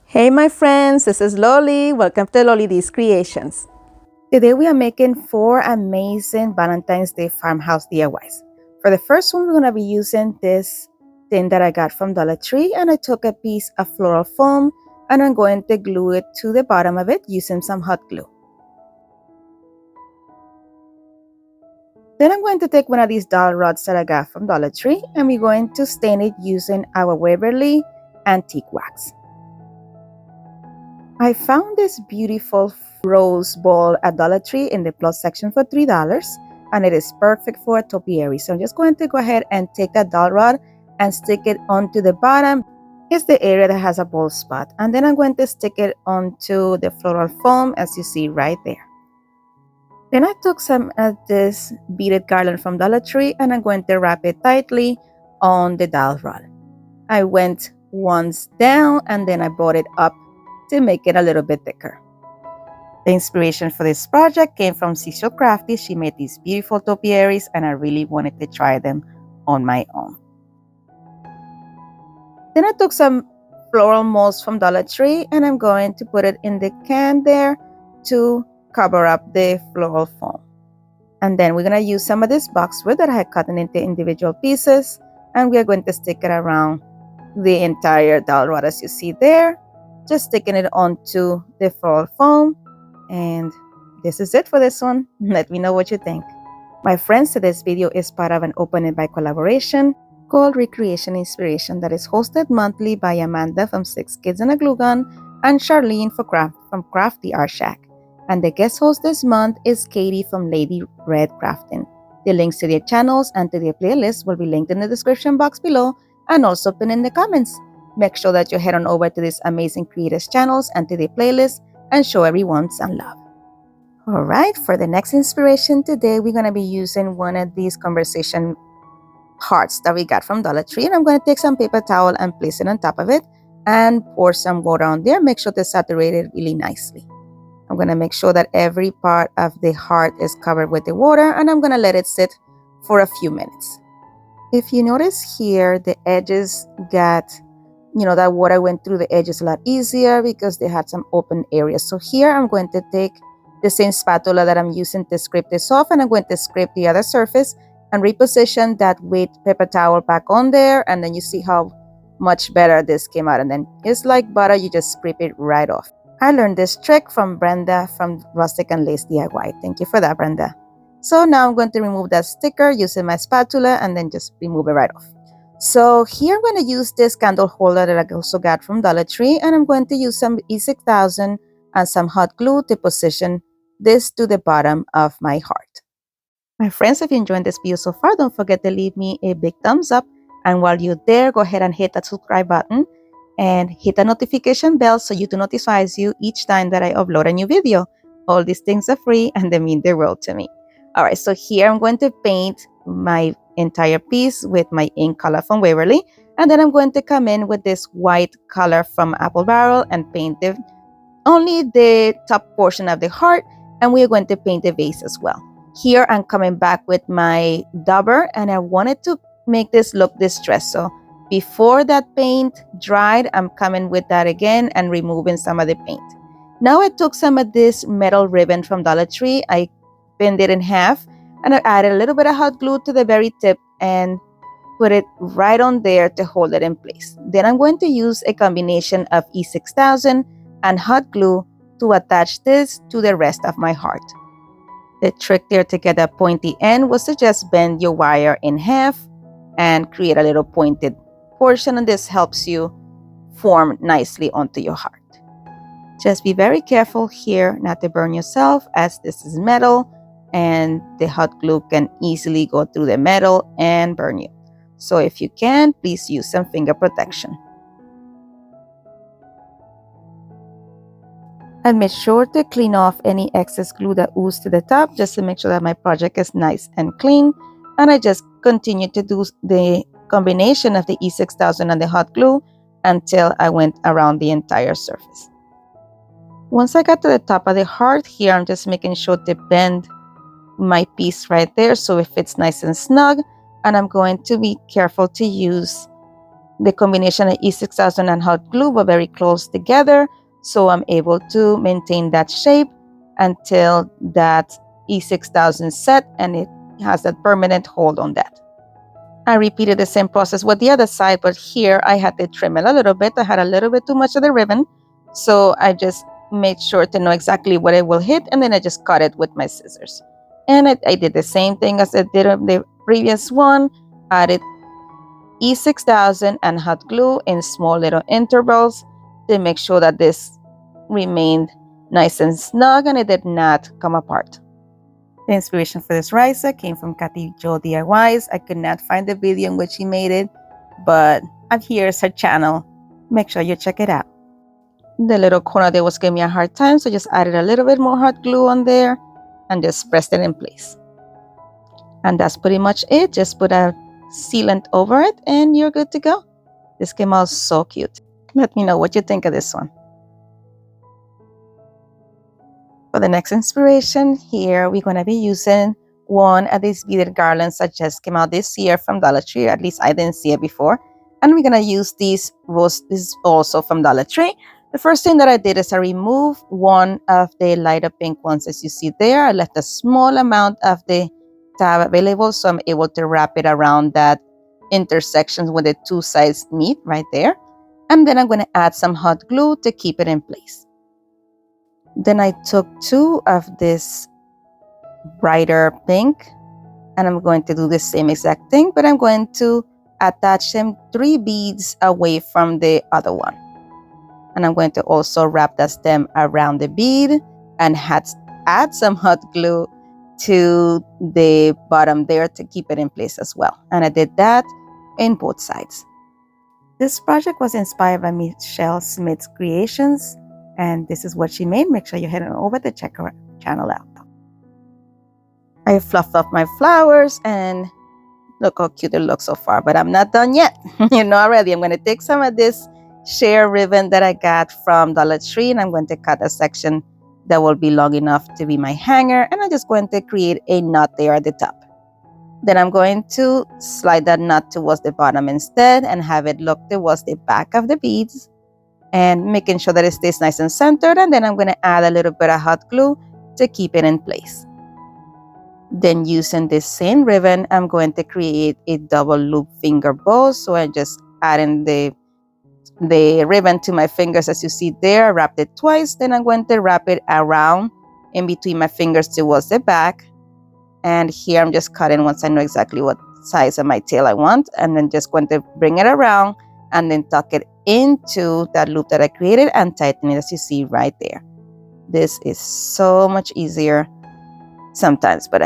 Hey my friends, this is Loli. Welcome to Loli D's Creations. Today we are making 4 amazing Valentine's Day farmhouse DIYs. For the first one, we're going to be using this tin that I got from Dollar Tree, and I took a piece of floral foam and I'm going to glue it to the bottom of it using some hot glue. Then I'm going to take one of these dowel rods that I got from Dollar Tree and we're going to stain it using our Waverly antique wax. I found this beautiful rose ball at Dollar Tree in the plus section for $3, and it is perfect for a topiary. So I'm just going to go ahead and take that dowel rod and stick it onto the bottom. It's the area that has a bald spot, and then I'm going to stick it onto the floral foam as you see right there. Then I took some of this beaded garland from Dollar Tree and I'm going to wrap it tightly on the dowel rod. I went once down and then I brought it up to make it a little bit thicker. The inspiration for this project came from Cecil Crafty. She made these beautiful topiaries and I really wanted to try them on my own. Then I took some floral molds from Dollar Tree and I'm going to put it in the can there to cover up the floral foam. And then we're going to use some of this boxwood that I had cut into individual pieces and we are going to stick it around the entire dowel rod as you see there. Just sticking it onto the floral foam, and this is it for this one. Let me know what you think. My friends, today's video is part of an Open It By collaboration called Recreation Inspiration that is hosted monthly by Amanda from 6 Kids and a Glue Gun and Charlene from Crafty Art Shack. And the guest host this month is Katie from Lady Red Crafting. The links to their channels and to their playlist will be linked in the description box below and also pinned in the comments. Make sure that you head on over to these amazing creators' channels and to their playlist and show everyone some love. Alright, for the next inspiration today, we're going to be using one of these conversation hearts that we got from Dollar Tree. And I'm going to take some paper towel and place it on top of it and pour some water on there. Make sure to saturate it really nicely. I'm going to make sure that every part of the heart is covered with the water and I'm going to let it sit for a few minutes. If you notice here, the edges got that water went through the edges a lot easier because they had some open areas. So here I'm going to take the same spatula that I'm using to scrape this off and I'm going to scrape the other surface and reposition that wet paper towel back on there, and then you see how much better this came out, and then it's like butter, you just scrape it right off. I learned this trick from Brenda from Rustic and Lace DIY. Thank you for that, Brenda. So now I'm going to remove that sticker using my spatula and then just remove it right off. So here I'm going to use this candle holder that I also got from Dollar Tree, and I'm going to use some E6000 and some hot glue to position this to the bottom of my heart. My friends, if you enjoyed this video so far, don't forget to leave me a big thumbs up, and while you're there, go ahead and hit that subscribe button and hit the notification bell so YouTube notifies you each time that I upload a new video. All these things are free and they mean the world to me. Alright, so here I'm going to paint my entire piece with my ink color from Waverly, and then I'm going to come in with this white color from Apple Barrel and paint only the top portion of the heart, and we are going to paint the vase as well. Here I'm coming back with my dauber and I wanted to make this look distressed, so before that paint dried I'm coming with that again and removing some of the paint. Now I took some of this metal ribbon from Dollar Tree, I bent it in half and I added a little bit of hot glue to the very tip and put it right on there to hold it in place. Then I'm going to use a combination of E6000 and hot glue to attach this to the rest of my heart. The trick there to get a pointy end was to just bend your wire in half and create a little pointed portion, and this helps you form nicely onto your heart. Just be very careful here not to burn yourself, as this is metal and the hot glue can easily go through the metal and burn you. So if you can, please use some finger protection. And make sure to clean off any excess glue that oozed to the top, just to make sure that my project is nice and clean. And I just continue to do the combination of the E6000 and the hot glue until I went around the entire surface. Once I got to the top of the heart here, I'm just making sure to bend my piece right there so it fits nice and snug, and I'm going to be careful to use The combination of E6000 and hot glue were very close together, so I'm able to maintain that shape until that E6000 set and it has that permanent hold on that. I repeated the same process with the other side, but here I had to trim it a little bit. I had a little bit too much of the ribbon, so I just made sure to know exactly what it will hit, and then I just cut it with my scissors. And I did the same thing as I did on the previous one. Added E6000 and hot glue in small little intervals to make sure that this remained nice and snug and it did not come apart. The inspiration for this riser came from Kathy Jo DIYs. I could not find the video in which she made it, but here's her channel. Make sure you check it out. The little corner there was giving me a hard time, so just added a little bit more hot glue on there and just pressed it in place. And that's pretty much it. Just put a sealant over it and you're good to go. This came out so cute. Let me know what you think of this one. For the next inspiration here, we're going to be using one of these beaded garlands that just came out this year from Dollar Tree. At least I didn't see it before. And we're going to use these rose. This is also from Dollar Tree. The first thing that I did is I removed one of the lighter pink ones as you see there. I left a small amount of the tab available, so I'm able to wrap it around that intersection where the two sides meet right there. And then I'm going to add some hot glue to keep it in place. Then I took two of this brighter pink and I'm going to do the same exact thing, but I'm going to attach them 3 beads away from the other one. And I'm going to also wrap the stem around the bead and add some hot glue to the bottom there to keep it in place as well. And I did that in both sides. This project was inspired by Michelle Smith's creations, and this is what she made. Make sure you head on over to check her channel out. I fluffed up my flowers and look how cute it looks so far, but I'm not done yet. You know already. I'm going to take some of this sheer ribbon that I got from Dollar Tree and I'm going to cut a section that will be long enough to be my hanger, and I'm just going to create a knot there at the top. Then I'm going to slide that knot towards the bottom instead and have it look towards the back of the beads and making sure that it stays nice and centered. And then I'm going to add a little bit of hot glue to keep it in place. Then using this same ribbon, I'm going to create a double loop finger bow. So I just adding the ribbon to my fingers as you see there. I wrapped it twice. Then I'm going to wrap it around in between my fingers towards the back. And here I'm just cutting once I know exactly what size of my tail I want. And then just going to bring it around and then tuck it into that loop that I created and tighten it as you see right there. This is so much easier sometimes, but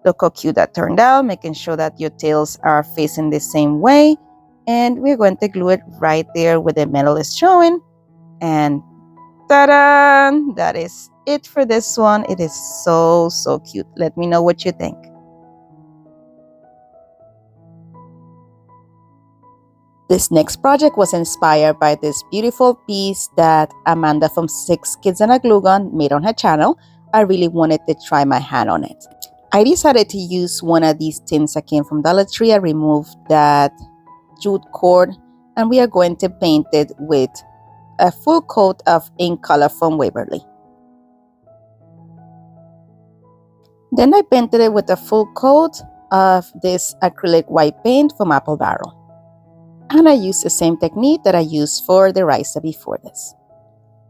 look how cute that turned out, making sure that your tails are facing the same way. And we're going to glue it right there where the metal is showing. And ta-da! That is it for this one. It is so cute. Let me know what you think. This next project was inspired by this beautiful piece that Amanda from 6 Kids and a Glue Gun made on her channel. I really wanted to try my hand on it. I decided to use one of these tins that came from Dollar Tree. I removed that jute cord and we are going to paint it with a full coat of ink color from Waverly. Then I painted it with a full coat of this acrylic white paint from Apple Barrel. And I used the same technique that I used for the riser before this.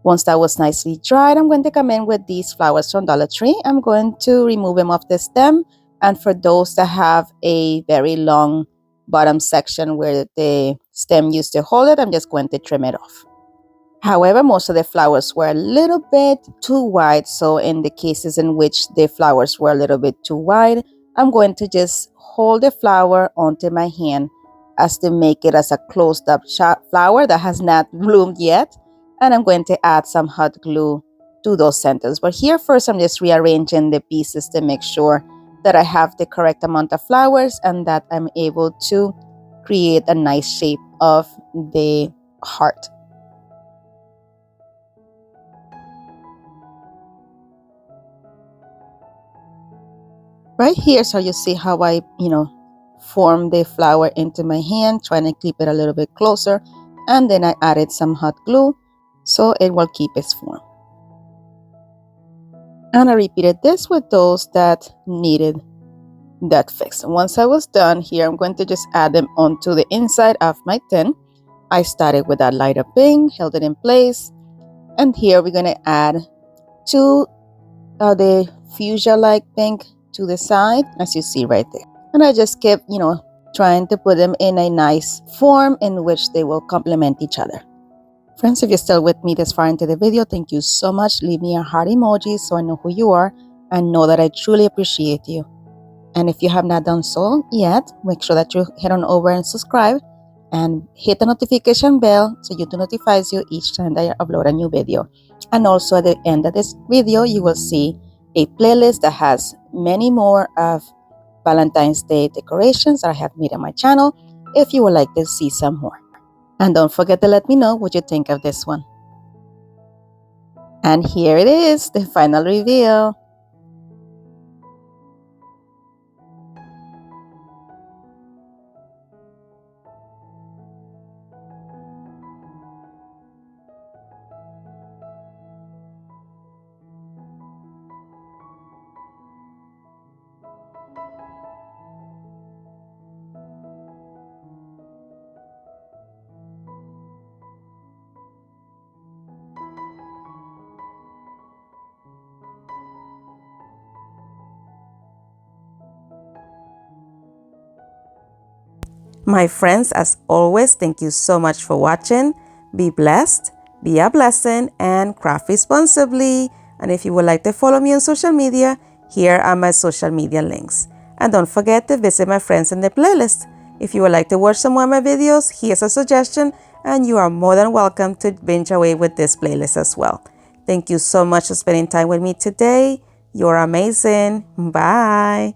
Once that was nicely dried, I'm going to come in with these flowers from Dollar Tree. I'm going to remove them off the stem. And for those that have a very long bottom section where the stem used to hold it, I'm just going to trim it off. However, most of the flowers were a little bit too wide. So in the cases in which the flowers were a little bit too wide, I'm going to just hold the flower onto my hand as to make it as a closed up flower that has not bloomed yet. And I'm going to add some hot glue to those centers. But here first, I'm just rearranging the pieces to make sure that I have the correct amount of flowers and that I'm able to create a nice shape of the heart. Right here, so you see how I, form the flower into my hand, trying to keep it a little bit closer. And then I added some hot glue so it will keep its form. And I repeated this with those that needed that fix. Once I was done here, I'm going to just add them onto the inside of my tin. I started with that lighter pink, held it in place, and here we're going to add two of the fuchsia-like pink to the side, as you see right there. And I just kept, trying to put them in a nice form in which they will complement each other. Friends, if you're still with me this far into the video, thank you so much. Leave me a heart emoji so I know who you are and know that I truly appreciate you. And if you have not done so yet, make sure that you head on over and subscribe and hit the notification bell so YouTube notifies you each time that I upload a new video. And also at the end of this video, you will see a playlist that has many more of Valentine's Day decorations that I have made on my channel if you would like to see some more. And don't forget to let me know what you think of this one. And here it is, the final reveal. My friends, as always, thank you so much for watching. Be blessed, be a blessing, and craft responsibly. And if you would like to follow me on social media, here are my social media links. And don't forget to visit my friends in the playlist. If you would like to watch some more of my videos, here's a suggestion, and you are more than welcome to binge away with this playlist as well. Thank you so much for spending time with me today. You're amazing. Bye.